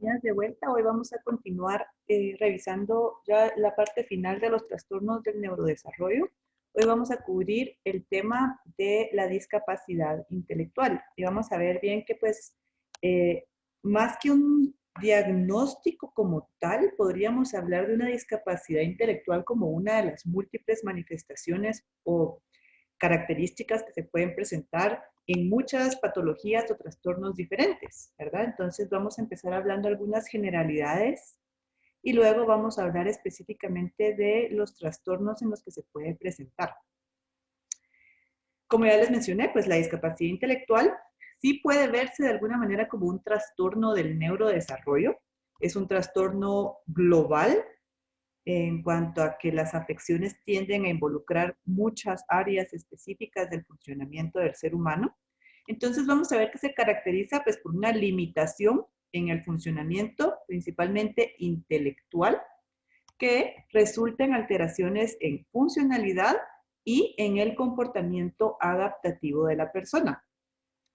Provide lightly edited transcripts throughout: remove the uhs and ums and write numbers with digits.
Bienvenidas de vuelta. Hoy vamos a continuar revisando ya la parte final de los trastornos del neurodesarrollo. Hoy vamos a cubrir el tema de la discapacidad intelectual y vamos a ver bien que pues más que un diagnóstico como tal, podríamos hablar de una discapacidad intelectual como una de las múltiples manifestaciones o características que se pueden presentar en muchas patologías o trastornos diferentes, ¿verdad? Entonces vamos a empezar hablando algunas generalidades y luego vamos a hablar específicamente de los trastornos en los que se puede presentar. Como ya les mencioné, pues la discapacidad intelectual sí puede verse de alguna manera como un trastorno del neurodesarrollo. Es un trastorno global en cuanto a que las afecciones tienden a involucrar muchas áreas específicas del funcionamiento del ser humano. Entonces vamos a ver que se caracteriza pues, por una limitación en el funcionamiento, principalmente intelectual, que resulta en alteraciones en funcionalidad y en el comportamiento adaptativo de la persona.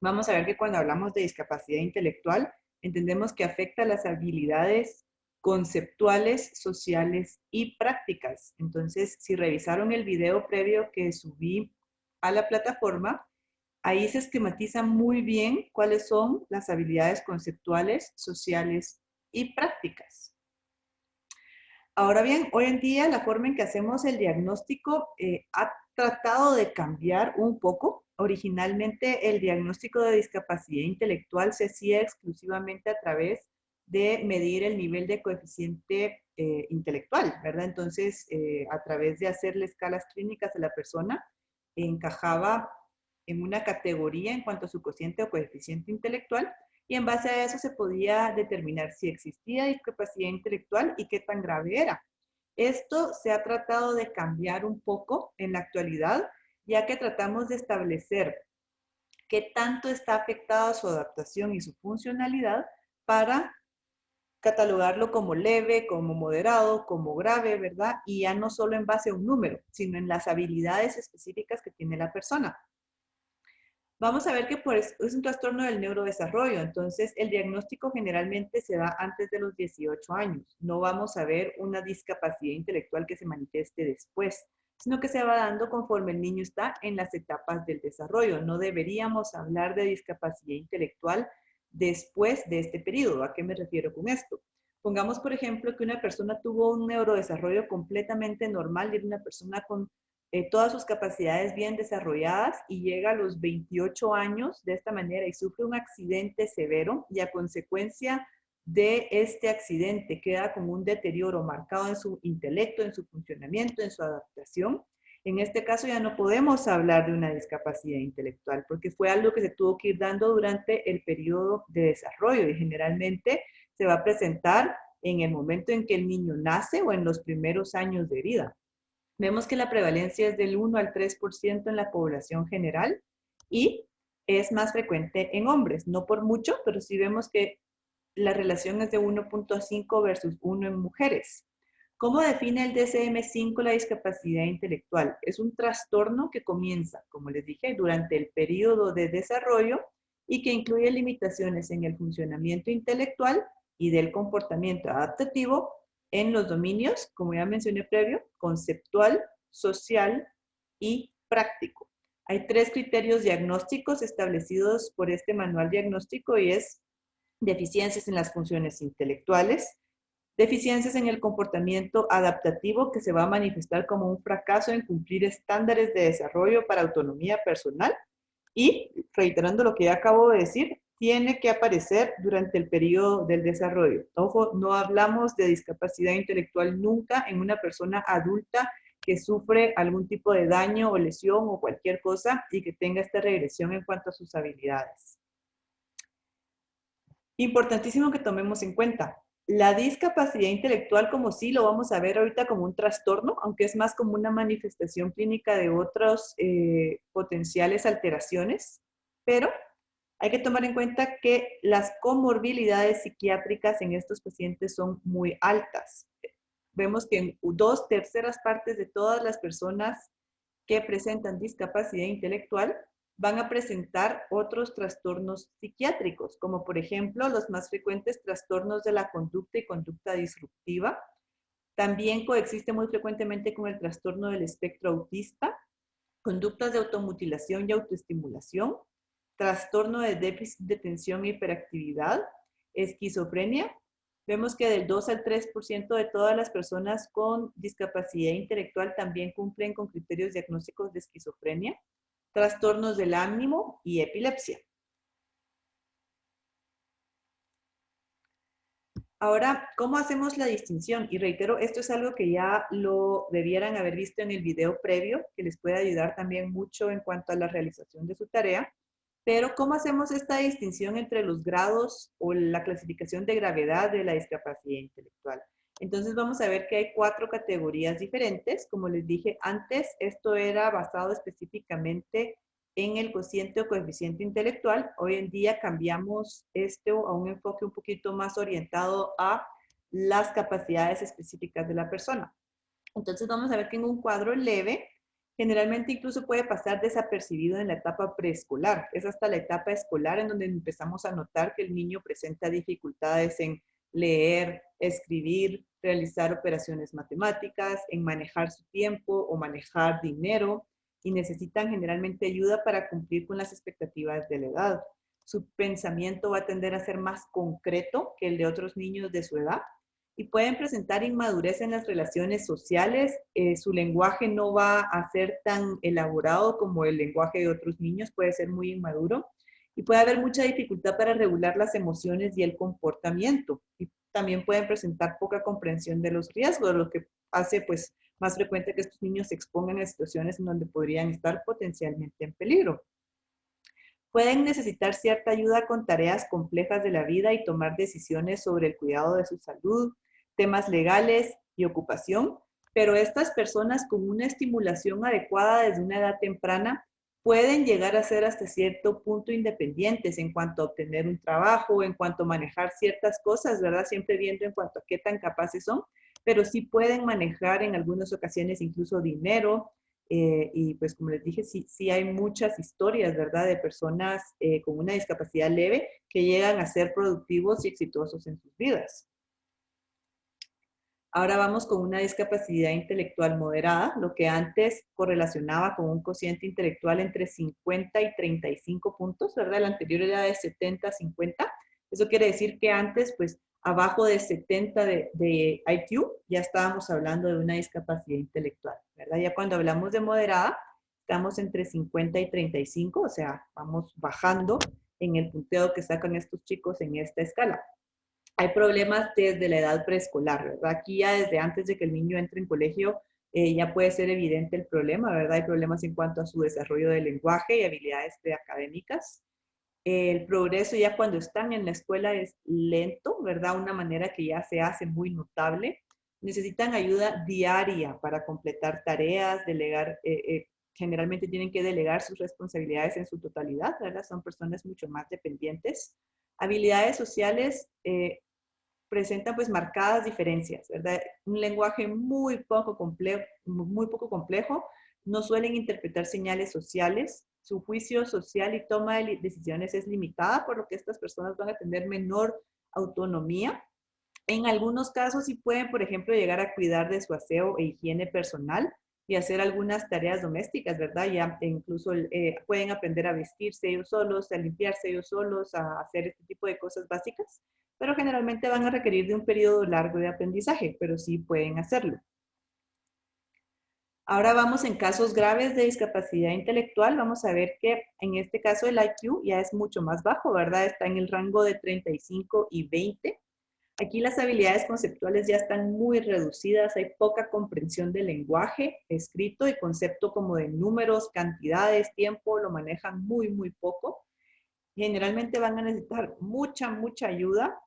Vamos a ver que cuando hablamos de discapacidad intelectual, entendemos que afecta las habilidades conceptuales, sociales y prácticas. Entonces, si revisaron el video previo que subí a la plataforma, ahí se esquematiza muy bien cuáles son las habilidades conceptuales, sociales y prácticas. Ahora bien, hoy en día la forma en que hacemos el diagnóstico ha tratado de cambiar un poco. Originalmente el diagnóstico de discapacidad intelectual se hacía exclusivamente a través de medir el nivel de coeficiente intelectual, ¿verdad? Entonces, a través de hacerle escalas clínicas a la persona, encajaba en una categoría en cuanto a su cociente o coeficiente intelectual y en base a eso se podía determinar si existía discapacidad intelectual y qué tan grave era. Esto se ha tratado de cambiar un poco en la actualidad, ya que tratamos de establecer qué tanto está afectada su adaptación y su funcionalidad para catalogarlo como leve, como moderado, como grave, ¿verdad? Y ya no solo en base a un número, sino en las habilidades específicas que tiene la persona. Vamos a ver que pues, es un trastorno del neurodesarrollo, entonces el diagnóstico generalmente se da antes de los 18 años. No vamos a ver una discapacidad intelectual que se manifieste después, sino que se va dando conforme el niño está en las etapas del desarrollo. No deberíamos hablar de discapacidad intelectual después de este periodo. ¿A qué me refiero con esto? Pongamos, por ejemplo, que una persona tuvo un neurodesarrollo completamente normal y era una persona con todas sus capacidades bien desarrolladas y llega a los 28 años de esta manera y sufre un accidente severo y a consecuencia de este accidente queda como un deterioro marcado en su intelecto, en su funcionamiento, en su adaptación. En este caso ya no podemos hablar de una discapacidad intelectual porque fue algo que se tuvo que ir dando durante el periodo de desarrollo y generalmente se va a presentar en el momento en que el niño nace o en los primeros años de vida. Vemos que la prevalencia es del 1 al 3% en la población general y es más frecuente en hombres, no por mucho, pero sí vemos que la relación es de 1.5 versus 1 en mujeres. ¿Cómo define el DSM-5 la discapacidad intelectual? Es un trastorno que comienza, como les dije, durante el periodo de desarrollo y que incluye limitaciones en el funcionamiento intelectual y del comportamiento adaptativo en los dominios, como ya mencioné previo, conceptual, social y práctico. Hay 3 criterios diagnósticos establecidos por este manual diagnóstico y es deficiencias en las funciones intelectuales, deficiencias en el comportamiento adaptativo que se va a manifestar como un fracaso en cumplir estándares de desarrollo para autonomía personal y, reiterando lo que ya acabo de decir, tiene que aparecer durante el periodo del desarrollo. Ojo, no hablamos de discapacidad intelectual nunca en una persona adulta que sufre algún tipo de daño o lesión o cualquier cosa y que tenga esta regresión en cuanto a sus habilidades. Importantísimo que tomemos en cuenta. La discapacidad intelectual como sí lo vamos a ver ahorita como un trastorno, aunque es más como una manifestación clínica de otras potenciales alteraciones, pero hay que tomar en cuenta que las comorbilidades psiquiátricas en estos pacientes son muy altas. Vemos que en 2/3 partes de todas las personas que presentan discapacidad intelectual van a presentar otros trastornos psiquiátricos, como por ejemplo los más frecuentes trastornos de la conducta y conducta disruptiva. También coexiste muy frecuentemente con el trastorno del espectro autista, conductas de automutilación y autoestimulación, trastorno de déficit de atención e hiperactividad, esquizofrenia. Vemos que del 2 al 3% de todas las personas con discapacidad intelectual también cumplen con criterios diagnósticos de esquizofrenia, trastornos del ánimo y epilepsia. Ahora, ¿cómo hacemos la distinción? Y reitero, esto es algo que ya lo debieran haber visto en el video previo, que les puede ayudar también mucho en cuanto a la realización de su tarea. Pero, ¿cómo hacemos esta distinción entre los grados o la clasificación de gravedad de la discapacidad intelectual? Entonces, vamos a ver que hay 4 categorías diferentes. Como les dije antes, esto era basado específicamente en el cociente o coeficiente intelectual. Hoy en día cambiamos esto a un enfoque un poquito más orientado a las capacidades específicas de la persona. Entonces vamos a ver que en un cuadro leve, generalmente incluso puede pasar desapercibido en la etapa preescolar. Es hasta la etapa escolar en donde empezamos a notar que el niño presenta dificultades en leer, escribir, realizar operaciones matemáticas, en manejar su tiempo o manejar dinero, y necesitan generalmente ayuda para cumplir con las expectativas de la edad. Su pensamiento va a tender a ser más concreto que el de otros niños de su edad y pueden presentar inmadurez en las relaciones sociales. Su lenguaje no va a ser tan elaborado como el lenguaje de otros niños, puede ser muy inmaduro y puede haber mucha dificultad para regular las emociones y el comportamiento. Y también pueden presentar poca comprensión de los riesgos, lo que hace pues más frecuente que estos niños se expongan a situaciones en donde podrían estar potencialmente en peligro. Pueden necesitar cierta ayuda con tareas complejas de la vida y tomar decisiones sobre el cuidado de su salud, temas legales y ocupación, pero estas personas con una estimulación adecuada desde una edad temprana pueden llegar a ser hasta cierto punto independientes en cuanto a obtener un trabajo, en cuanto a manejar ciertas cosas, ¿verdad? Siempre viendo en cuanto a qué tan capaces son, pero sí pueden manejar en algunas ocasiones incluso dinero, y pues como les dije, sí hay muchas historias, ¿verdad? De personas con una discapacidad leve que llegan a ser productivos y exitosos en sus vidas. Ahora vamos con una discapacidad intelectual moderada, lo que antes correlacionaba con un cociente intelectual entre 50 y 35 puntos, ¿verdad? El anterior era de 70 a 50. Eso quiere decir que antes, pues, abajo de 70 de IQ, ya estábamos hablando de una discapacidad intelectual, ¿verdad? Ya cuando hablamos de moderada, estamos entre 50 y 35, o sea, vamos bajando en el punteo que sacan estos chicos en esta escala. Hay problemas desde la edad preescolar, ¿verdad? Aquí ya desde antes de que el niño entre en colegio ya puede ser evidente el problema, ¿verdad? Hay problemas en cuanto a su desarrollo del lenguaje y habilidades académicas. El progreso ya cuando están en la escuela es lento, ¿verdad? Una manera que ya se hace muy notable. Necesitan ayuda diaria para completar tareas, delegar, generalmente tienen que delegar sus responsabilidades en su totalidad, ¿verdad? Son personas mucho más dependientes. Habilidades sociales presentan pues marcadas diferencias, ¿verdad? Un lenguaje muy poco complejo, no suelen interpretar señales sociales, su juicio social y toma de decisiones es limitada, por lo que estas personas van a tener menor autonomía. En algunos casos sí pueden, por ejemplo, llegar a cuidar de su aseo e higiene personal y hacer algunas tareas domésticas, ¿verdad? Ya incluso pueden aprender a vestirse ellos solos, a limpiarse ellos solos, a hacer este tipo de cosas básicas, pero generalmente van a requerir de un periodo largo de aprendizaje, pero sí pueden hacerlo. Ahora vamos en casos graves de discapacidad intelectual. Vamos a ver que en este caso el IQ ya es mucho más bajo, ¿verdad? Está en el rango de 35 y 20. Aquí las habilidades conceptuales ya están muy reducidas, hay poca comprensión del lenguaje escrito y concepto como de números, cantidades, tiempo, lo manejan muy poco. Generalmente van a necesitar mucha ayuda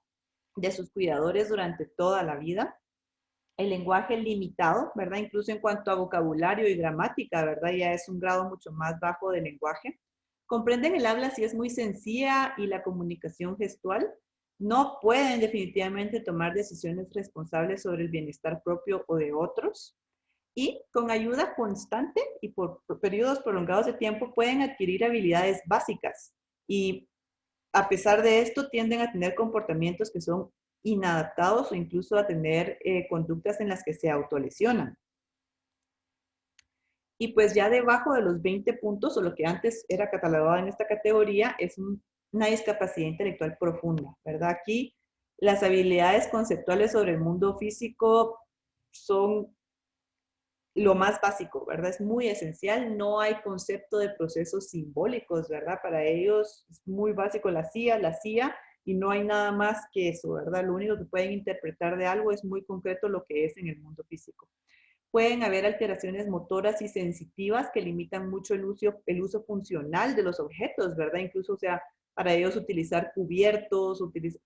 de sus cuidadores durante toda la vida. El lenguaje limitado, ¿verdad? Incluso en cuanto a vocabulario y gramática, ¿verdad? Ya es un grado mucho más bajo de lenguaje. Comprenden el habla si es muy sencilla y la comunicación gestual. No pueden definitivamente tomar decisiones responsables sobre el bienestar propio o de otros. y con ayuda constante y por periodos prolongados de tiempo pueden adquirir habilidades básicas y a pesar de esto tienden a tener comportamientos que son inadaptados o incluso a tener conductas en las que se autolesionan. Y pues ya debajo de los 20 puntos, o lo que antes era catalogado en esta categoría, es una discapacidad intelectual profunda, ¿verdad? Aquí las habilidades conceptuales sobre el mundo físico son lo más básico, ¿verdad? Es muy esencial, no hay concepto de procesos simbólicos, ¿verdad? Para ellos es muy básico la CIA, y no hay nada más que eso, ¿verdad? Lo único que pueden interpretar de algo es muy concreto lo que es en el mundo físico. Pueden haber alteraciones motoras y sensitivas que limitan mucho el uso funcional de los objetos, ¿verdad? Incluso, o sea, para ellos utilizar cubiertos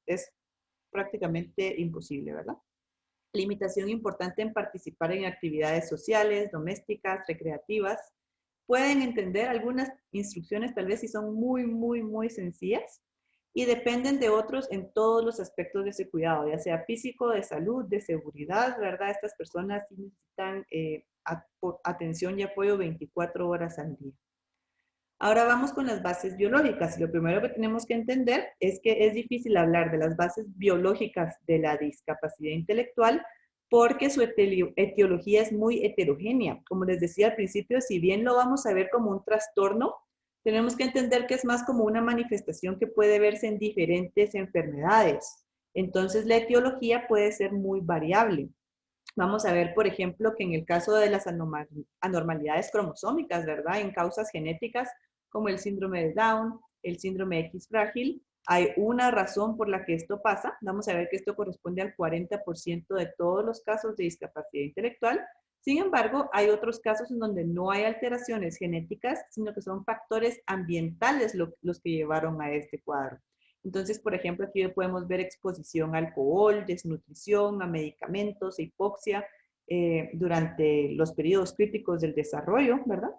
es prácticamente imposible, ¿verdad? Limitación importante en participar en actividades sociales, domésticas, recreativas. Pueden entender algunas instrucciones, tal vez si son muy sencillas, y dependen de otros en todos los aspectos de ese cuidado, ya sea físico, de salud, de seguridad, ¿verdad? Estas personas sí necesitan atención y apoyo 24 horas al día. Ahora vamos con las bases biológicas. Lo primero que tenemos que entender es que es difícil hablar de las bases biológicas de la discapacidad intelectual porque su etiología es muy heterogénea. Como les decía al principio, si bien lo vamos a ver como un trastorno, tenemos que entender que es más como una manifestación que puede verse en diferentes enfermedades. Entonces, la etiología puede ser muy variable. Vamos a ver, por ejemplo, que en el caso de las anormalidades cromosómicas, ¿verdad? En causas genéticas como el síndrome de Down, el síndrome X frágil, hay una razón por la que esto pasa. Vamos a ver que esto corresponde al 40% de todos los casos de discapacidad intelectual. Sin embargo, hay otros casos en donde no hay alteraciones genéticas, sino que son factores ambientales los que llevaron a este cuadro. Entonces, por ejemplo, aquí podemos ver exposición a alcohol, desnutrición, a medicamentos, hipoxia, durante los periodos críticos del desarrollo, ¿verdad?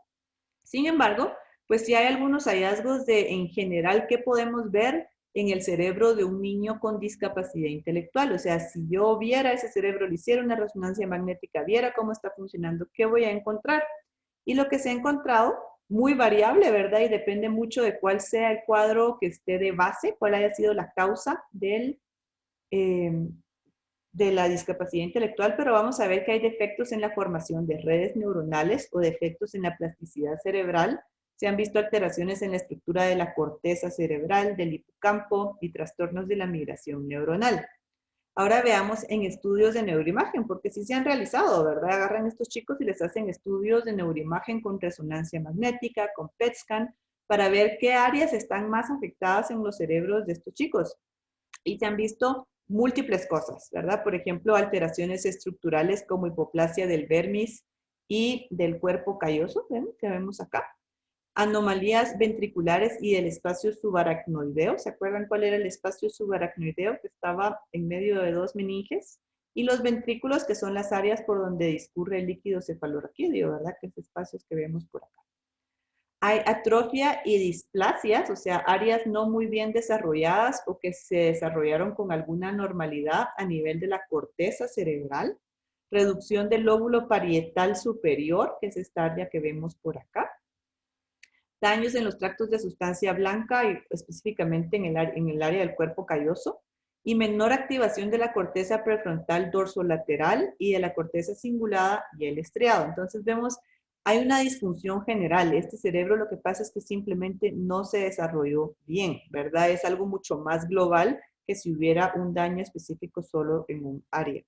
Sin embargo, pues sí hay algunos hallazgos en general, que podemos ver en el cerebro de un niño con discapacidad intelectual. O sea, si yo viera ese cerebro, le hiciera una resonancia magnética, viera cómo está funcionando, ¿qué voy a encontrar? Y lo que se ha encontrado, muy variable, ¿verdad? Y depende mucho de cuál sea el cuadro que esté de base, cuál haya sido la causa eh, de la discapacidad intelectual, pero vamos a ver que hay defectos en la formación de redes neuronales o defectos en la plasticidad cerebral. Se han visto alteraciones en la estructura de la corteza cerebral, del hipocampo y trastornos de la migración neuronal. Ahora veamos en estudios de neuroimagen, porque sí se han realizado, ¿verdad? Agarran a estos chicos y les hacen estudios de neuroimagen con resonancia magnética, con PET scan, para ver qué áreas están más afectadas en los cerebros de estos chicos. Y se han visto múltiples cosas, ¿verdad? Por ejemplo, alteraciones estructurales como hipoplasia del vermis y del cuerpo calloso, ¿ven? Que vemos acá. Anomalías ventriculares y del espacio subaracnoideo. ¿Se acuerdan cuál era el espacio subaracnoideo? Que estaba en medio de dos meninges. Y los ventrículos, que son las áreas por donde discurre el líquido cefalorraquídeo, ¿verdad? Que es espacios que vemos por acá. Hay atrofia y displasias, o sea, áreas no muy bien desarrolladas o que se desarrollaron con alguna anormalidad a nivel de la corteza cerebral. Reducción del lóbulo parietal superior, que es esta área que vemos por acá. Daños en los tractos de sustancia blanca y específicamente en el área del cuerpo calloso, y menor activación de la corteza prefrontal dorsolateral y de la corteza cingulada y el estriado. Entonces vemos, hay una disfunción general. Este cerebro, lo que pasa es que simplemente no se desarrolló bien, ¿verdad? Es algo mucho más global que si hubiera un daño específico solo en un área.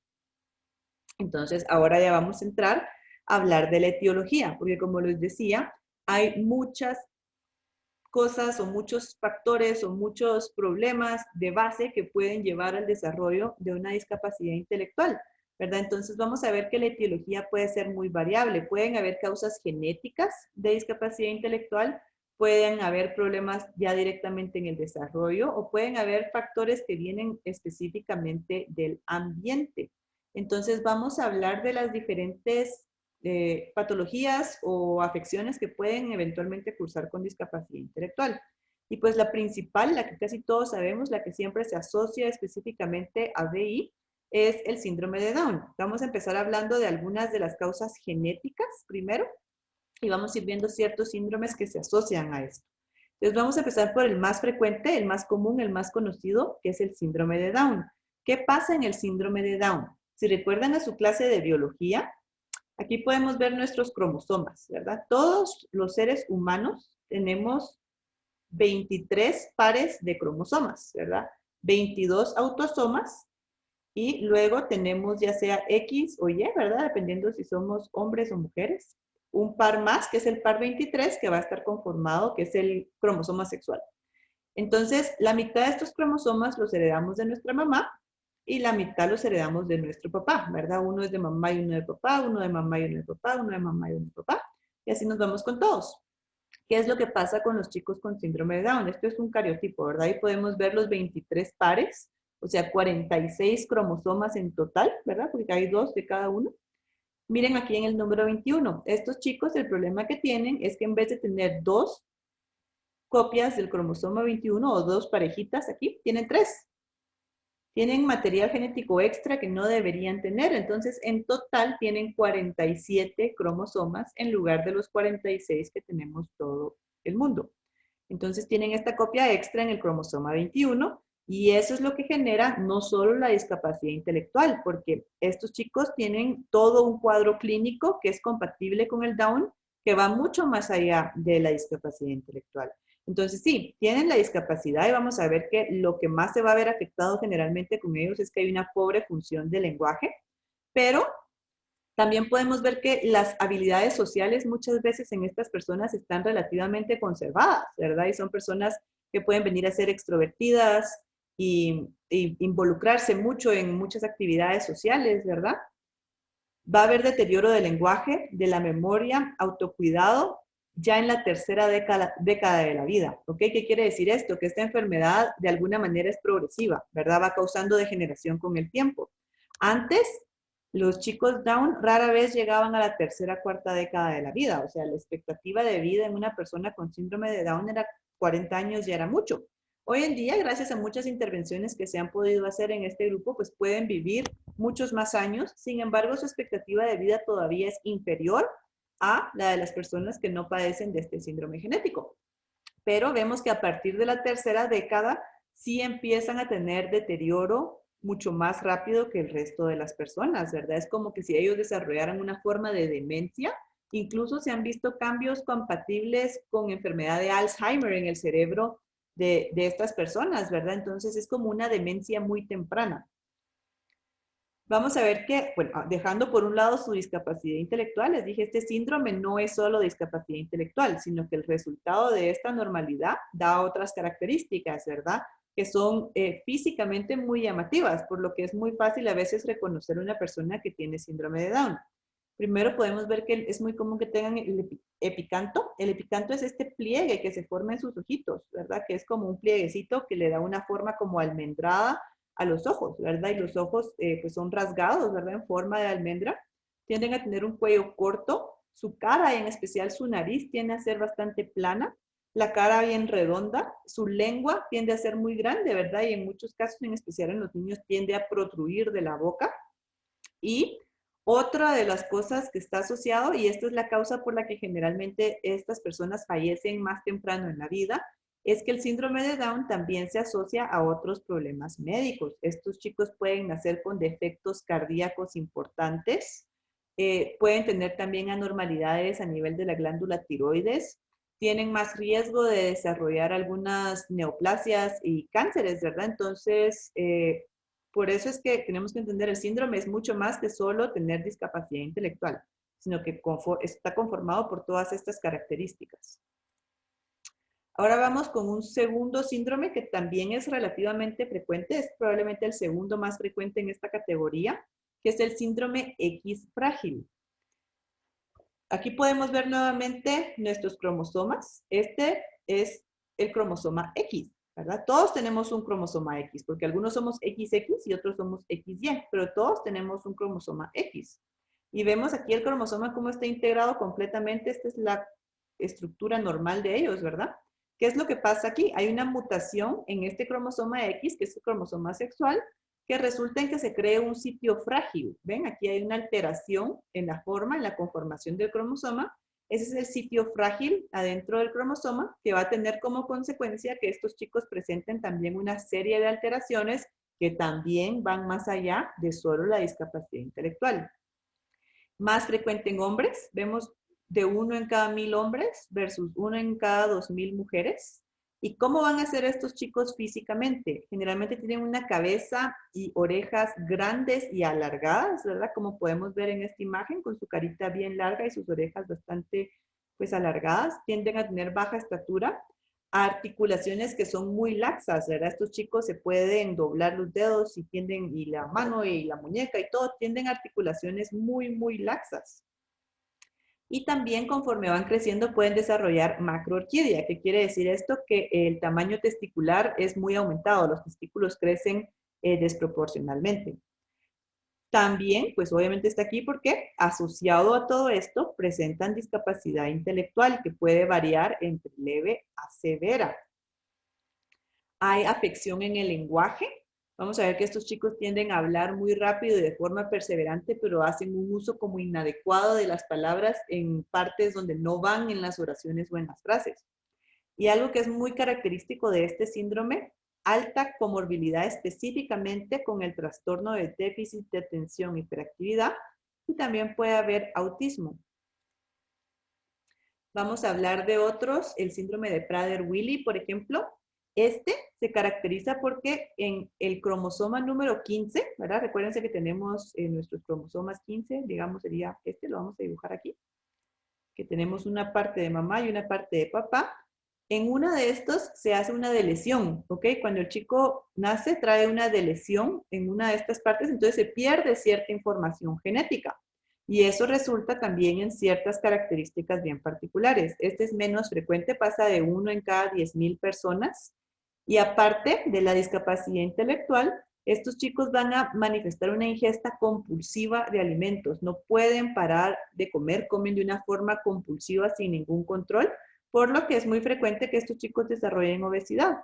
Entonces, ahora ya vamos a entrar a hablar de la etiología, porque como les decía, hay muchas cosas o muchos factores o muchos problemas de base que pueden llevar al desarrollo de una discapacidad intelectual, ¿verdad? Entonces vamos a ver que la etiología puede ser muy variable. Pueden haber causas genéticas de discapacidad intelectual, pueden haber problemas ya directamente en el desarrollo o pueden haber factores que vienen específicamente del ambiente. Entonces vamos a hablar de las diferentes patologías o afecciones que pueden eventualmente cursar con discapacidad intelectual. Y pues la principal, la que casi todos sabemos, la que siempre se asocia específicamente a DI, es el síndrome de Down. Vamos a empezar hablando de algunas de las causas genéticas primero y vamos a ir viendo ciertos síndromes que se asocian a esto. Entonces vamos a empezar por el más frecuente, el más común, el más conocido, que es el síndrome de Down. ¿Qué pasa en el síndrome de Down? Si recuerdan a su clase de biología, aquí podemos ver nuestros cromosomas, ¿verdad? Todos los seres humanos tenemos 23 pares de cromosomas, ¿verdad? 22 autosomas y luego tenemos ya sea X o Y, ¿verdad? Dependiendo si somos hombres o mujeres. Un par más, que es el par 23, que va a estar conformado, que es el cromosoma sexual. Entonces, la mitad de estos cromosomas los heredamos de nuestra mamá y la mitad los heredamos de nuestro papá, ¿verdad? Uno es de mamá y uno de papá, uno de mamá y uno de papá, uno de mamá y uno de papá. Y así nos vamos con todos. ¿Qué es lo que pasa con los chicos con síndrome de Down? Esto es un cariotipo, ¿verdad? Ahí podemos ver los 23 pares, o sea, 46 cromosomas en total, ¿verdad? Porque hay 2 de cada uno. Miren aquí en el número 21. Estos chicos, el problema que tienen es que en vez de tener 2 copias del cromosoma 21 o 2 parejitas aquí, tienen 3. Tienen material genético extra que no deberían tener. Entonces, en total tienen 47 cromosomas en lugar de los 46 que tenemos todo el mundo. Entonces, tienen esta copia extra en el cromosoma 21 y eso es lo que genera no solo la discapacidad intelectual, porque estos chicos tienen todo un cuadro clínico que es compatible con el Down, que va mucho más allá de la discapacidad intelectual. Entonces, sí, tienen la discapacidad y vamos a ver que lo que más se va a ver afectado generalmente con ellos es que hay una pobre función del lenguaje, pero también podemos ver que las habilidades sociales muchas veces en estas personas están relativamente conservadas, ¿verdad? Y son personas que pueden venir a ser extrovertidas y involucrarse mucho en muchas actividades sociales, ¿verdad? Va a haber deterioro del lenguaje, de la memoria, autocuidado, ya en la tercera década de la vida. ¿Ok? ¿Qué quiere decir esto? Que esta enfermedad de alguna manera es progresiva, ¿verdad? Va causando degeneración con el tiempo. Antes, los chicos Down rara vez llegaban a la tercera, cuarta década de la vida. O sea, la expectativa de vida en una persona con síndrome de Down era 40 años, ya era mucho. Hoy en día, gracias a muchas intervenciones que se han podido hacer en este grupo, pues pueden vivir muchos más años. Sin embargo, su expectativa de vida todavía es inferior a la de las personas que no padecen de este síndrome genético. Pero vemos que a partir de la tercera década sí empiezan a tener deterioro mucho más rápido que el resto de las personas, ¿verdad? Es como que si ellos desarrollaran una forma de demencia. Incluso se han visto cambios compatibles con enfermedad de Alzheimer en el cerebro de estas personas, ¿verdad? Entonces es como una demencia muy temprana. Vamos a ver que, bueno, dejando por un lado su discapacidad intelectual, les dije, este síndrome no es solo discapacidad intelectual, sino que el resultado de esta normalidad da otras características, ¿verdad? Que son físicamente muy llamativas, por lo que es muy fácil a veces reconocer a una persona que tiene síndrome de Down. Primero podemos ver que es muy común que tengan el epicanto. El epicanto es este pliegue que se forma en sus ojitos, ¿verdad? Que es como un plieguecito que le da una forma como almendrada a los ojos, ¿verdad? Y los ojos pues son rasgados, ¿verdad? En forma de almendra. Tienden a tener un cuello corto. Su cara, en especial su nariz, tiende a ser bastante plana. La cara bien redonda. Su lengua tiende a ser muy grande, ¿verdad? Y en muchos casos, en especial en los niños, tiende a protruir de la boca. Y otra de las cosas que está asociado, y esta es la causa por la que generalmente estas personas fallecen más temprano en la vida, es que el síndrome de Down también se asocia a otros problemas médicos. Estos chicos pueden nacer con defectos cardíacos importantes, pueden tener también anormalidades a nivel de la glándula tiroides, tienen más riesgo de desarrollar algunas neoplasias y cánceres, ¿verdad? Entonces, por eso es que tenemos que entender el síndrome es mucho más que solo tener discapacidad intelectual, sino que está conformado por todas estas características. Ahora vamos con un segundo síndrome que también es relativamente frecuente, es probablemente el segundo más frecuente en esta categoría, que es el síndrome X frágil. Aquí podemos ver nuevamente nuestros cromosomas. Este es el cromosoma X, ¿verdad? Todos tenemos un cromosoma X, porque algunos somos XX y otros somos XY, pero todos tenemos un cromosoma X. Y vemos aquí el cromosoma cómo está integrado completamente. Esta es la estructura normal de ellos, ¿verdad? ¿Qué es lo que pasa aquí? Hay una mutación en este cromosoma X, que es el cromosoma sexual, que resulta en que se cree un sitio frágil. ¿Ven? Aquí hay una alteración en la forma, en la conformación del cromosoma. Ese es el sitio frágil adentro del cromosoma que va a tener como consecuencia que estos chicos presenten también una serie de alteraciones que también van más allá de solo la discapacidad intelectual. Más frecuente en hombres, vemos de 1 en cada 1000 hombres versus 1 en cada 2000 mujeres. ¿Y cómo van a ser estos chicos físicamente? Generalmente tienen una cabeza y orejas grandes y alargadas, ¿verdad? Como podemos ver en esta imagen, con su carita bien larga y sus orejas bastante, pues, alargadas. Tienden a tener baja estatura, articulaciones que son muy laxas, ¿verdad? Estos chicos se pueden doblar los dedos y tienden, y la mano y la muñeca y todo, tienden a articulaciones muy, muy laxas. Y también conforme van creciendo pueden desarrollar macroorquidia. ¿Qué quiere decir esto? Que el tamaño testicular es muy aumentado, los testículos crecen desproporcionalmente. También, pues obviamente está aquí porque asociado a todo esto presentan discapacidad intelectual que puede variar entre leve a severa. Hay afección en el lenguaje. Vamos a ver que estos chicos tienden a hablar muy rápido y de forma perseverante, pero hacen un uso como inadecuado de las palabras en partes donde no van en las oraciones o en las frases. Y algo que es muy característico de este síndrome, alta comorbilidad específicamente con el trastorno de déficit de atención, hiperactividad, y también puede haber autismo. Vamos a hablar de otros, el síndrome de Prader-Willi, por ejemplo. Este se caracteriza porque en el cromosoma número 15, ¿verdad? Recuérdense que tenemos nuestros cromosomas 15, digamos sería este, lo vamos a dibujar aquí, que tenemos una parte de mamá y una parte de papá. En una de estos se hace una deleción, ¿ok? Cuando el chico nace trae una deleción en una de estas partes, entonces se pierde cierta información genética. Y eso resulta también en ciertas características bien particulares. Este es menos frecuente, pasa de 1 en cada 10,000 personas. Y aparte de la discapacidad intelectual, estos chicos van a manifestar una ingesta compulsiva de alimentos. No pueden parar de comer, comen de una forma compulsiva sin ningún control, por lo que es muy frecuente que estos chicos desarrollen obesidad.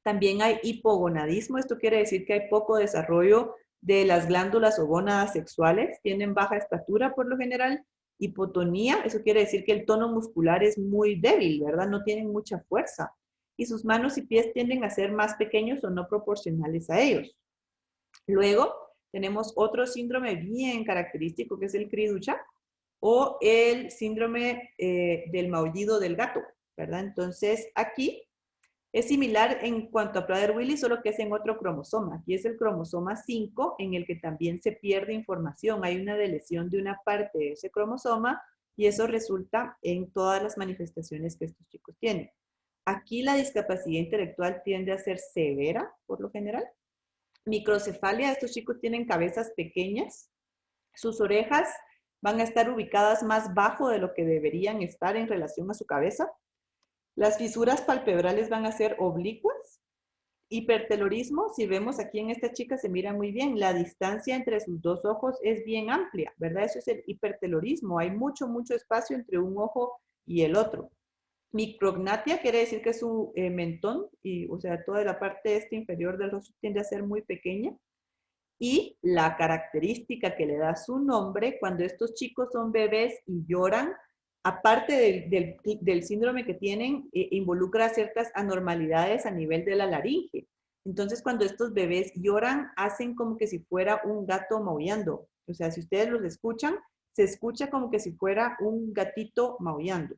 También hay hipogonadismo, esto quiere decir que hay poco desarrollo de las glándulas o gónadas sexuales, tienen baja estatura por lo general. Hipotonía, eso quiere decir que el tono muscular es muy débil, ¿verdad? No tienen mucha fuerza. Y sus manos y pies tienden a ser más pequeños o no proporcionales a ellos. Luego tenemos otro síndrome bien característico que es el Cri-du-Chat o el síndrome del maullido del gato, ¿verdad? Entonces aquí es similar en cuanto a Prader-Willi, solo que es en otro cromosoma. Aquí es el cromosoma 5 en el que también se pierde información. Hay una deleción de una parte de ese cromosoma y eso resulta en todas las manifestaciones que estos chicos tienen. Aquí la discapacidad intelectual tiende a ser severa, por lo general. Microcefalia, estos chicos tienen cabezas pequeñas. Sus orejas van a estar ubicadas más bajo de lo que deberían estar en relación a su cabeza. Las fisuras palpebrales van a ser oblicuas. Hipertelorismo, si vemos aquí en esta chica se mira muy bien, la distancia entre sus dos ojos es bien amplia, ¿verdad? Eso es el hipertelorismo, hay mucho, mucho espacio entre un ojo y el otro. Micrognatia quiere decir que su mentón, o sea, toda la parte inferior del rostro tiende a ser muy pequeña. Y la característica que le da su nombre, cuando estos chicos son bebés y lloran, aparte del síndrome que tienen, involucra ciertas anormalidades a nivel de la laringe. Entonces, cuando estos bebés lloran, hacen como que si fuera un gato maullando. O sea, si ustedes los escuchan, se escucha como que si fuera un gatito maullando.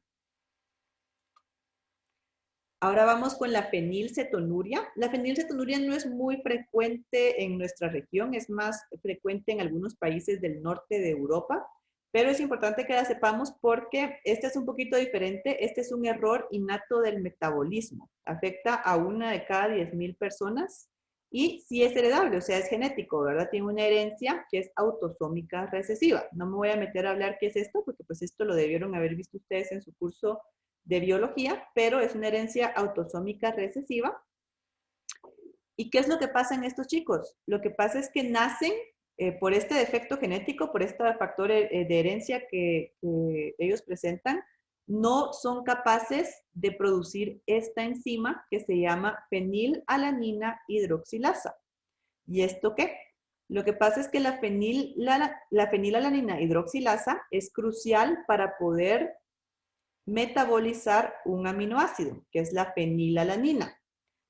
Ahora vamos con la fenilcetonuria. La fenilcetonuria no es muy frecuente en nuestra región, es más frecuente en algunos países del norte de Europa, pero es importante que la sepamos porque este es un poquito diferente. Este es un error innato del metabolismo. Afecta a 1 de cada 10,000 personas y sí es heredable, o sea, es genético, ¿verdad? Tiene una herencia que es autosómica recesiva. No me voy a meter a hablar qué es esto, porque pues esto lo debieron haber visto ustedes en su curso de biología, pero es una herencia autosómica recesiva. ¿Y qué es lo que pasa en estos chicos? Lo que pasa es que nacen por este defecto genético, por este factor de herencia que ellos presentan, no son capaces de producir esta enzima que se llama fenilalanina hidroxilasa. ¿Y esto qué? Lo que pasa es que la fenilalanina hidroxilasa es crucial para poder metabolizar un aminoácido, que es la fenilalanina.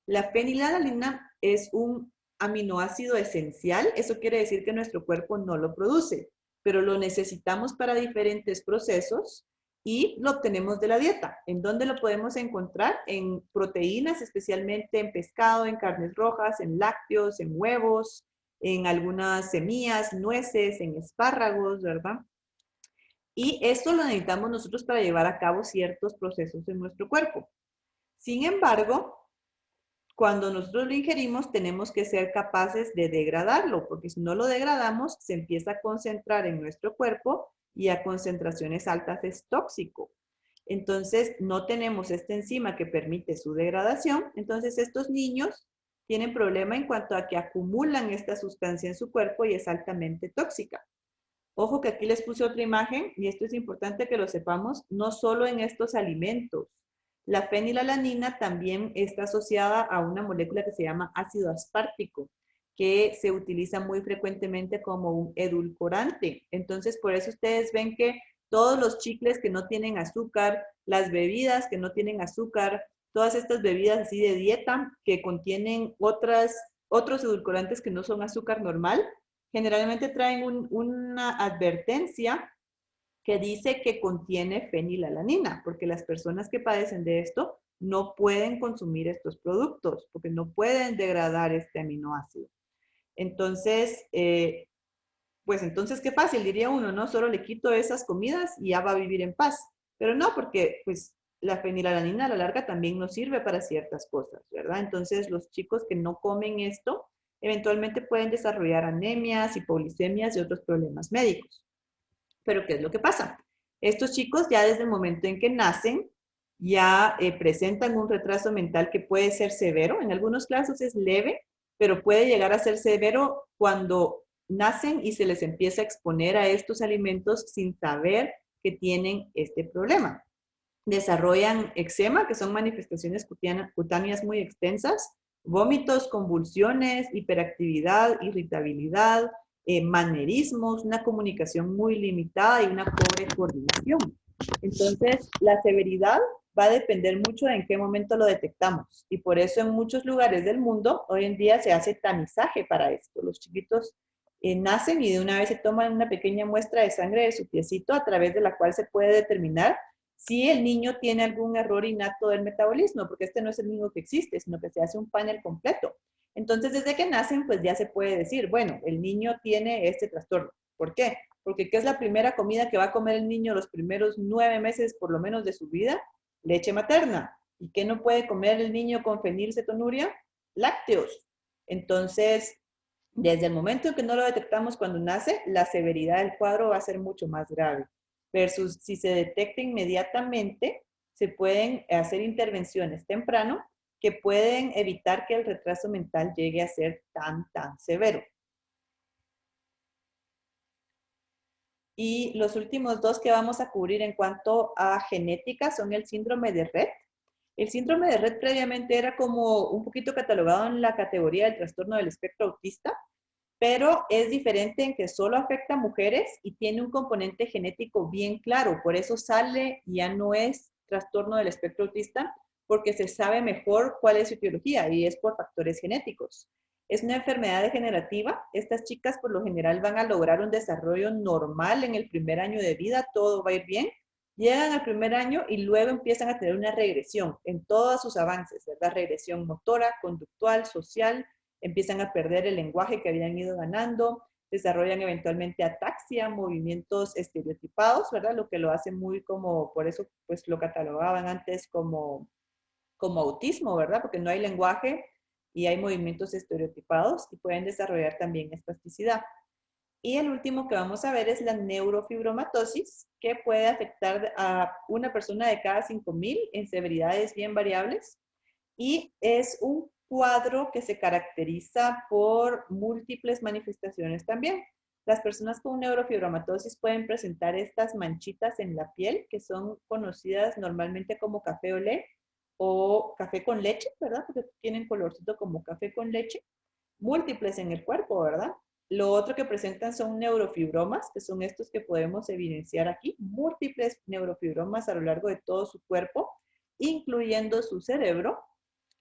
La fenilalanina es un aminoácido esencial, eso quiere decir que nuestro cuerpo no lo produce, pero lo necesitamos para diferentes procesos y lo obtenemos de la dieta. ¿En dónde lo podemos encontrar? En proteínas, especialmente en pescado, en carnes rojas, en lácteos, en huevos, en algunas semillas, nueces, en espárragos, ¿verdad? Y esto lo necesitamos nosotros para llevar a cabo ciertos procesos en nuestro cuerpo. Sin embargo, cuando nosotros lo ingerimos, tenemos que ser capaces de degradarlo, porque si no lo degradamos, se empieza a concentrar en nuestro cuerpo y a concentraciones altas es tóxico. Entonces, no tenemos esta enzima que permite su degradación. Entonces, estos niños tienen problema en cuanto a que acumulan esta sustancia en su cuerpo y es altamente tóxica. Ojo que aquí les puse otra imagen y esto es importante que lo sepamos, no solo en estos alimentos. La fenilalanina también está asociada a una molécula que se llama ácido aspartico, que se utiliza muy frecuentemente como un edulcorante. Entonces, por eso ustedes ven que todos los chicles que no tienen azúcar, las bebidas que no tienen azúcar, todas estas bebidas así de dieta que contienen otros edulcorantes que no son azúcar normal, generalmente traen una advertencia que dice que contiene fenilalanina, porque las personas que padecen de esto no pueden consumir estos productos, porque no pueden degradar este aminoácido. Entonces, pues entonces qué fácil, diría uno, ¿no? Solo le quito esas comidas y ya va a vivir en paz. Pero no, porque pues la fenilalanina a la larga también nos sirve para ciertas cosas, ¿verdad? Entonces los chicos que no comen esto, eventualmente pueden desarrollar anemias, hipoglicemias y otros problemas médicos. Pero ¿qué es lo que pasa? Estos chicos ya desde el momento en que nacen, ya presentan un retraso mental que puede ser severo. En algunos casos es leve, pero puede llegar a ser severo cuando nacen y se les empieza a exponer a estos alimentos sin saber que tienen este problema. Desarrollan eczema, que son manifestaciones cutáneas muy extensas, vómitos, convulsiones, hiperactividad, irritabilidad, manerismos, una comunicación muy limitada y una pobre coordinación. Entonces, la severidad va a depender mucho de en qué momento lo detectamos. Y por eso en muchos lugares del mundo hoy en día se hace tamizaje para esto. Los chiquitos nacen y de una vez se toman una pequeña muestra de sangre de su piecito a través de la cual se puede determinar si el niño tiene algún error innato del metabolismo, porque este no es el mismo que existe, sino que se hace un panel completo. Entonces, desde que nacen, pues ya se puede decir, bueno, el niño tiene este trastorno. ¿Por qué? Porque ¿qué es la primera comida que va a comer el niño los primeros 9 meses, por lo menos, de su vida? Leche materna. ¿Y qué no puede comer el niño con fenilcetonuria? Lácteos. Entonces, desde el momento en que no lo detectamos cuando nace, la severidad del cuadro va a ser mucho más grave. Versus si se detecta inmediatamente, se pueden hacer intervenciones temprano que pueden evitar que el retraso mental llegue a ser tan severo. Y los últimos dos que vamos a cubrir en cuanto a genética son el síndrome de Rett. El síndrome de Rett previamente era como un poquito catalogado en la categoría del trastorno del espectro autista, pero es diferente en que solo afecta a mujeres y tiene un componente genético bien claro. Por eso sale, ya no es trastorno del espectro autista, porque se sabe mejor cuál es su etiología y es por factores genéticos. Es una enfermedad degenerativa. Estas chicas por lo general van a lograr un desarrollo normal en el primer año de vida, todo va a ir bien. Llegan al primer año y luego empiezan a tener una regresión en todos sus avances, ¿verdad? Regresión motora, conductual, social, empiezan a perder el lenguaje que habían ido ganando, desarrollan eventualmente ataxia, movimientos estereotipados, ¿verdad? Lo que lo hace muy como, por eso pues lo catalogaban antes como autismo, ¿verdad? Porque no hay lenguaje y hay movimientos estereotipados y pueden desarrollar también espasticidad. Y el último que vamos a ver es la neurofibromatosis, que puede afectar a una persona de cada 5,000 en severidades bien variables. Y es un cuadro que se caracteriza por múltiples manifestaciones también. Las personas con neurofibromatosis pueden presentar estas manchitas en la piel que son conocidas normalmente como café olé o café con leche, ¿verdad? Porque tienen colorcito como café con leche. múltiples en el cuerpo, ¿verdad? Lo otro que presentan son neurofibromas, que son estos que podemos evidenciar aquí, múltiples neurofibromas a lo largo de todo su cuerpo, incluyendo su cerebro,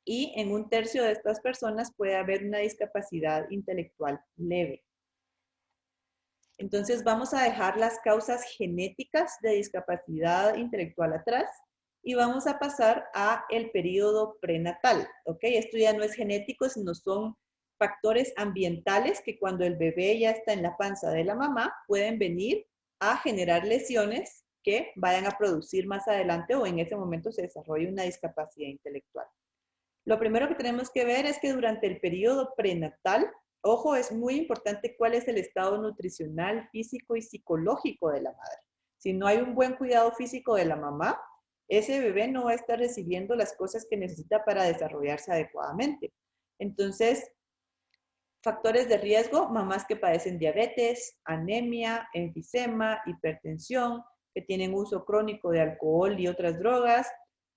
y en un tercio de estas personas puede haber una discapacidad intelectual leve. Entonces vamos a dejar las causas genéticas de discapacidad intelectual atrás y vamos a pasar a el periodo prenatal, ¿ok? Esto ya no es genético, sino son factores ambientales que cuando el bebé ya está en la panza de la mamá pueden venir a generar lesiones que vayan a producir más adelante o en ese momento se desarrolle una discapacidad intelectual. Lo primero que tenemos que ver es que durante el periodo prenatal, ojo, es muy importante cuál es el estado nutricional, físico y psicológico de la madre. Si no hay un buen cuidado físico de la mamá, ese bebé no va a estar recibiendo las cosas que necesita para desarrollarse adecuadamente. Entonces, factores de riesgo, mamás que padecen diabetes, anemia, enfisema, hipertensión, que tienen uso crónico de alcohol y otras drogas,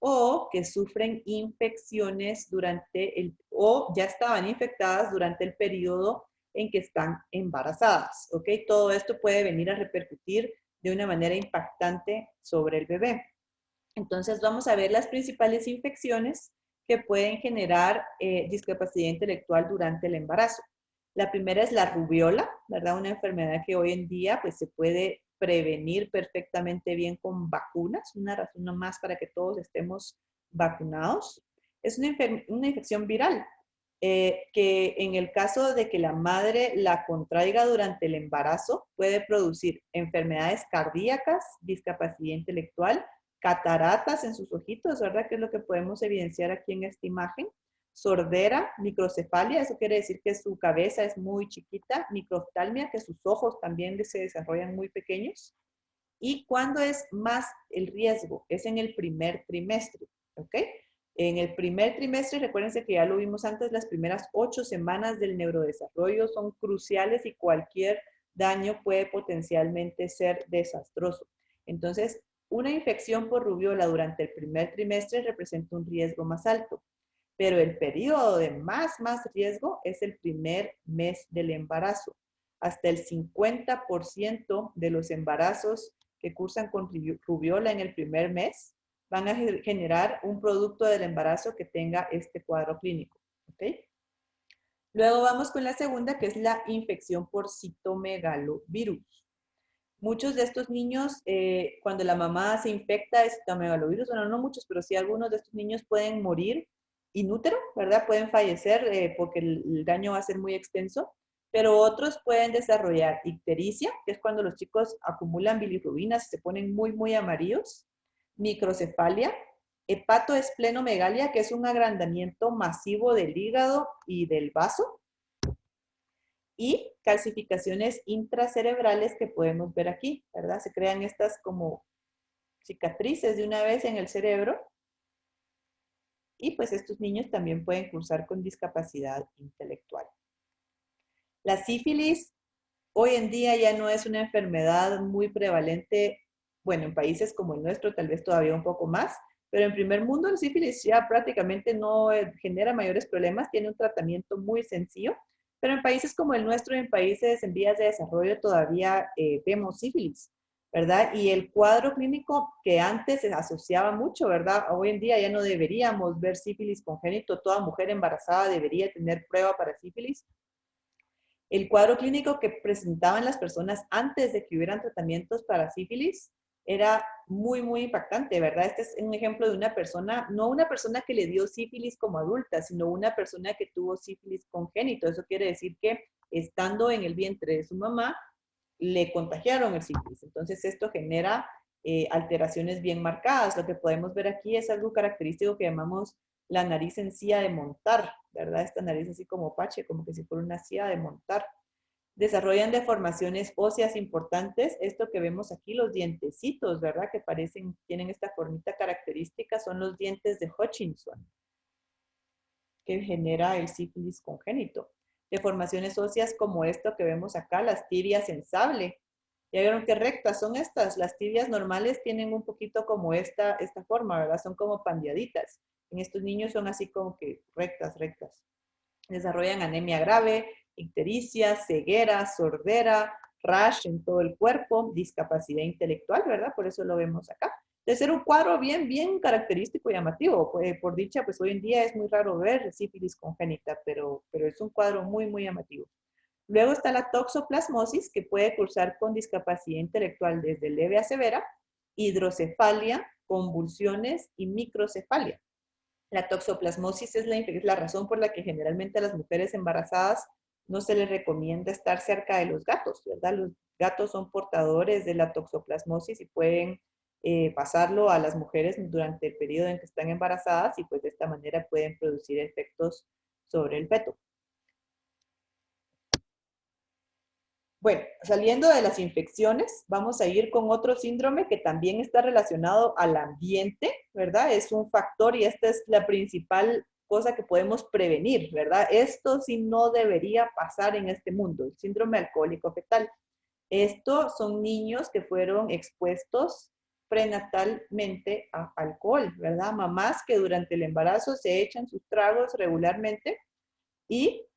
o que sufren infecciones o ya estaban infectadas durante el periodo en que están embarazadas, ¿ok? Todo esto puede venir a repercutir de una manera impactante sobre el bebé. Entonces vamos a ver las principales infecciones que pueden generar discapacidad intelectual durante el embarazo. La primera es la rubiola, ¿verdad? Una enfermedad que hoy en día pues, se puede prevenir perfectamente bien con vacunas, una razón más para que todos estemos vacunados. Es una infección viral que en el caso de que la madre la contraiga durante el embarazo puede producir enfermedades cardíacas, discapacidad intelectual, cataratas en sus ojitos, ¿verdad? Que es lo que podemos evidenciar aquí en esta imagen. Sordera, microcefalia, eso quiere decir que su cabeza es muy chiquita. Microftalmia, que sus ojos también se desarrollan muy pequeños. ¿Y cuándo es más el riesgo? Es en el primer trimestre, ¿ok? En el primer trimestre, recuérdense que ya lo vimos antes, las primeras 8 semanas del neurodesarrollo son cruciales y cualquier daño puede potencialmente ser desastroso. Entonces, una infección por rubiola durante el primer trimestre representa un riesgo más alto, pero el periodo de más riesgo es el primer mes del embarazo. Hasta el 50% de los embarazos que cursan con rubiola en el primer mes van a generar un producto del embarazo que tenga este cuadro clínico. ¿Okay? Luego vamos con la segunda, que es la infección por citomegalovirus. Muchos de estos niños, cuando la mamá se infecta de citomegalovirus, bueno, no muchos, pero sí algunos de estos niños pueden morir in útero, ¿verdad? Pueden fallecer porque el daño va a ser muy extenso, pero otros pueden desarrollar ictericia, que es cuando los chicos acumulan bilirrubinas y se ponen muy amarillos, microcefalia, hepatoesplenomegalia, que es un agrandamiento masivo del hígado y del vaso, y calcificaciones intracerebrales que podemos ver aquí, ¿verdad? Se crean estas como cicatrices de una vez en el cerebro y pues estos niños también pueden cursar con discapacidad intelectual. La sífilis hoy en día ya no es una enfermedad muy prevalente, bueno, en países como el nuestro tal vez todavía un poco más, pero en primer mundo el sífilis ya prácticamente no genera mayores problemas, tiene un tratamiento muy sencillo, pero en países como el nuestro, en países en vías de desarrollo todavía vemos sífilis, ¿verdad? Y el cuadro clínico que antes se asociaba mucho, ¿verdad? Hoy en día ya no deberíamos ver sífilis congénito, toda mujer embarazada debería tener prueba para sífilis. El cuadro clínico que presentaban las personas antes de que hubieran tratamientos para sífilis era muy impactante, ¿verdad? Este es un ejemplo de una persona, no una persona que le dio sífilis como adulta, sino una persona que tuvo sífilis congénito. Eso quiere decir que estando en el vientre de su mamá, le contagiaron el sífilis. Entonces esto genera alteraciones bien marcadas. Lo que podemos ver aquí es algo característico que llamamos la nariz en silla de montar, ¿verdad? Esta nariz así como pache, como que si fuera una silla de montar. Desarrollan deformaciones óseas importantes. Esto que vemos aquí, los dientecitos, ¿verdad? Que parecen, tienen esta formita característica, son los dientes de Hutchinson, que genera el sífilis congénito. Deformaciones óseas como esto que vemos acá, las tibias en sable. Ya vieron qué rectas son estas. Las tibias normales tienen un poquito como esta forma, ¿verdad? Son como pandeaditas. En estos niños son así como que rectas. Desarrollan anemia grave, ictericia, ceguera, sordera, rash en todo el cuerpo, discapacidad intelectual, ¿verdad? Por eso lo vemos acá. De ser un cuadro bien característico y llamativo. Por dicha, pues hoy en día es muy raro ver sífilis congénita, pero es un cuadro muy llamativo. Luego está la toxoplasmosis, que puede cursar con discapacidad intelectual desde leve a severa, hidrocefalia, convulsiones y microcefalia. La toxoplasmosis es la razón por la que generalmente a las mujeres embarazadas no se les recomienda estar cerca de los gatos, ¿verdad? Los gatos son portadores de la toxoplasmosis y pueden pasarlo a las mujeres durante el periodo en que están embarazadas y pues de esta manera pueden producir efectos sobre el feto. Bueno, saliendo de las infecciones, vamos a ir con otro síndrome que también está relacionado al ambiente, ¿verdad? Es un factor y esta es la principal cosa que podemos prevenir, ¿verdad? Esto sí no debería pasar en este mundo, el síndrome alcohólico fetal. Estos son niños que fueron expuestos prenatalmente a alcohol, ¿verdad? Mamás que durante el embarazo se echan sus tragos regularmente y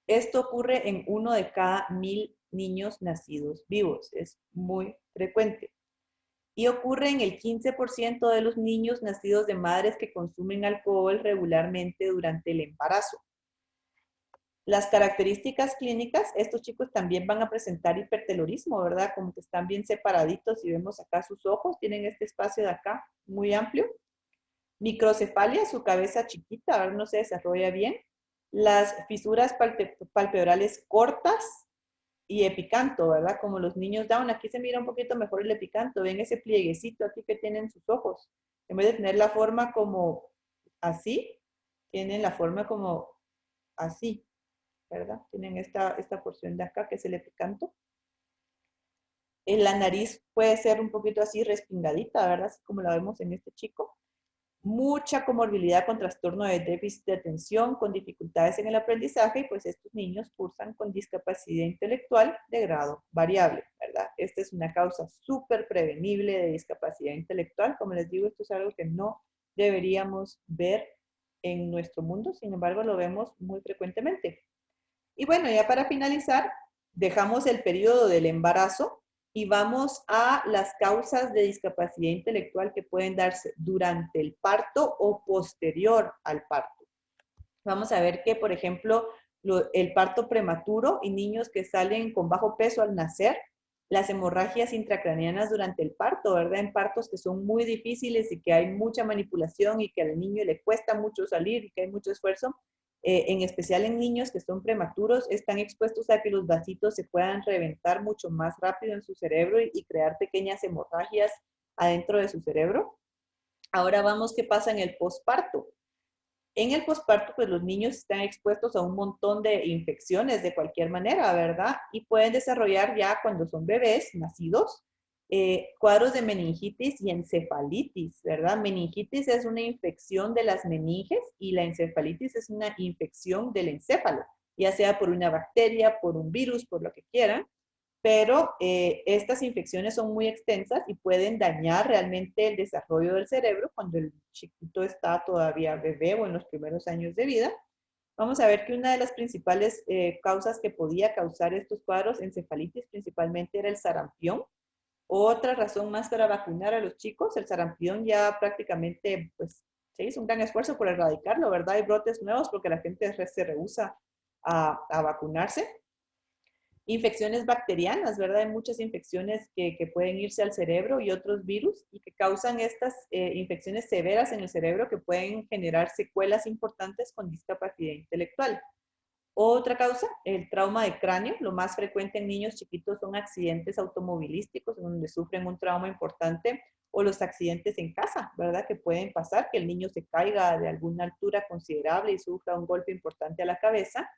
esto ocurre en 1 de cada 1000 niños nacidos vivos. Es muy frecuente. Y ocurre en el 15% de los niños nacidos de madres que consumen alcohol regularmente durante el embarazo. Las características clínicas, estos chicos también van a presentar hipertelorismo, ¿verdad? Como que están bien separaditos. Si vemos acá sus ojos, tienen este espacio de acá muy amplio. Microcefalia, su cabeza chiquita, a ver, no se desarrolla bien. Las fisuras palpebrales cortas y epicanto, ¿verdad? Como los niños Down. Aquí se mira un poquito mejor el epicanto. Ven ese plieguecito aquí que tienen sus ojos. En vez de tener la forma como así, tienen la forma como así, ¿verdad? Tienen esta porción de acá que es el epicanto. La nariz puede ser un poquito así respingadita, ¿verdad? Así como la vemos en este chico. Mucha comorbilidad con trastorno de déficit de atención, con dificultades en el aprendizaje, y pues estos niños cursan con discapacidad intelectual de grado variable, ¿verdad? Esta es una causa súper prevenible de discapacidad intelectual. Como les digo, esto es algo que no deberíamos ver en nuestro mundo, sin embargo, lo vemos muy frecuentemente. Y bueno, ya para finalizar, dejamos el periodo del embarazo y vamos a las causas de discapacidad intelectual que pueden darse durante el parto o posterior al parto. Vamos a ver que, por ejemplo, el parto prematuro y niños que salen con bajo peso al nacer, las hemorragias intracraneanas durante el parto, ¿verdad? En partos que son muy difíciles y que hay mucha manipulación y que al niño le cuesta mucho salir y que hay mucho esfuerzo, en especial en niños que son prematuros, están expuestos a que los vasitos se puedan reventar mucho más rápido en su cerebro y crear pequeñas hemorragias adentro de su cerebro. Ahora vamos, ¿qué pasa en el posparto? En el posparto, pues los niños están expuestos a un montón de infecciones de cualquier manera, ¿verdad? Y pueden desarrollar ya cuando son bebés nacidos, cuadros de meningitis y encefalitis, ¿verdad? Meningitis es una infección de las meninges y la encefalitis es una infección del encéfalo, ya sea por una bacteria, por un virus, por lo que quieran, pero estas infecciones son muy extensas y pueden dañar realmente el desarrollo del cerebro cuando el chiquito está todavía bebé o en los primeros años de vida. Vamos a ver que una de las principales causas que podía causar estos cuadros, encefalitis principalmente, era el sarampión. Otra razón más para vacunar a los chicos, el sarampión ya prácticamente, pues, se hizo un gran esfuerzo por erradicarlo, ¿verdad? Hay brotes nuevos porque la gente se rehúsa a vacunarse. Infecciones bacterianas, ¿verdad? Hay muchas infecciones que pueden irse al cerebro y otros virus y que causan estas infecciones severas en el cerebro que pueden generar secuelas importantes con discapacidad intelectual. Otra causa, el trauma de cráneo. Lo más frecuente en niños chiquitos son accidentes automovilísticos donde sufren un trauma importante o los accidentes en casa, ¿verdad? Que pueden pasar, que el niño se caiga de alguna altura considerable y sufra un golpe importante a la cabeza.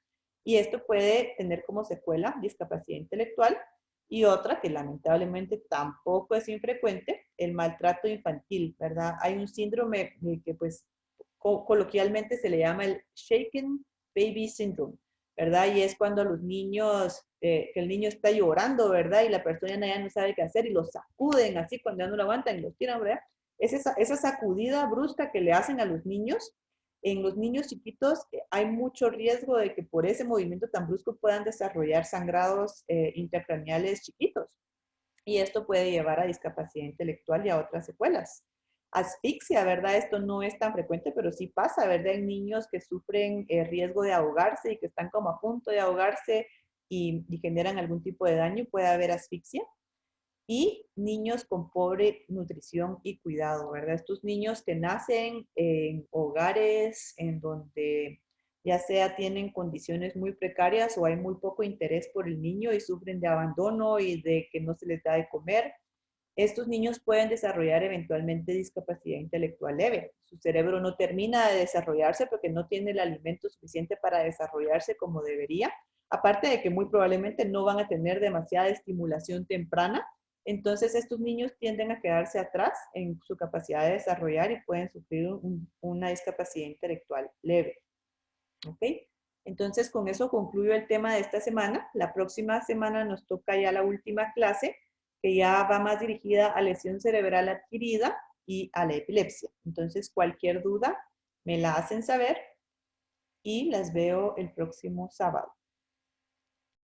Y esto puede tener como secuela discapacidad intelectual. Y otra que lamentablemente tampoco es infrecuente, el maltrato infantil, ¿verdad? Hay un síndrome que pues coloquialmente se le llama el Shaken Baby Syndrome, ¿verdad? Y es cuando los niños, que el niño está llorando, ¿verdad? Y la persona ya no sabe qué hacer y los sacuden así cuando ya no lo aguantan y los tiran, ¿verdad? Es esa sacudida brusca que le hacen a los niños en los niños chiquitos hay mucho riesgo de que por ese movimiento tan brusco puedan desarrollar sangrados intracraneales chiquitos. Y esto puede llevar a discapacidad intelectual y a otras secuelas. Asfixia, ¿verdad? Esto no es tan frecuente, pero sí pasa, ¿verdad? En niños que sufren riesgo de ahogarse y que están como a punto de ahogarse y generan algún tipo de daño, puede haber asfixia. Y niños con pobre nutrición y cuidado, ¿verdad? Estos niños que nacen en hogares en donde ya sea tienen condiciones muy precarias o hay muy poco interés por el niño y sufren de abandono y de que no se les da de comer, estos niños pueden desarrollar eventualmente discapacidad intelectual leve. Su cerebro no termina de desarrollarse porque no tiene el alimento suficiente para desarrollarse como debería. Aparte de que muy probablemente no van a tener demasiada estimulación temprana, entonces estos niños tienden a quedarse atrás en su capacidad de desarrollar y pueden sufrir una discapacidad intelectual leve. ¿Ok? Entonces con eso concluyo el tema de esta semana. La próxima semana nos toca ya la última clase, que ya va más dirigida a lesión cerebral adquirida y a la epilepsia. Entonces, cualquier duda me la hacen saber y las veo el próximo sábado.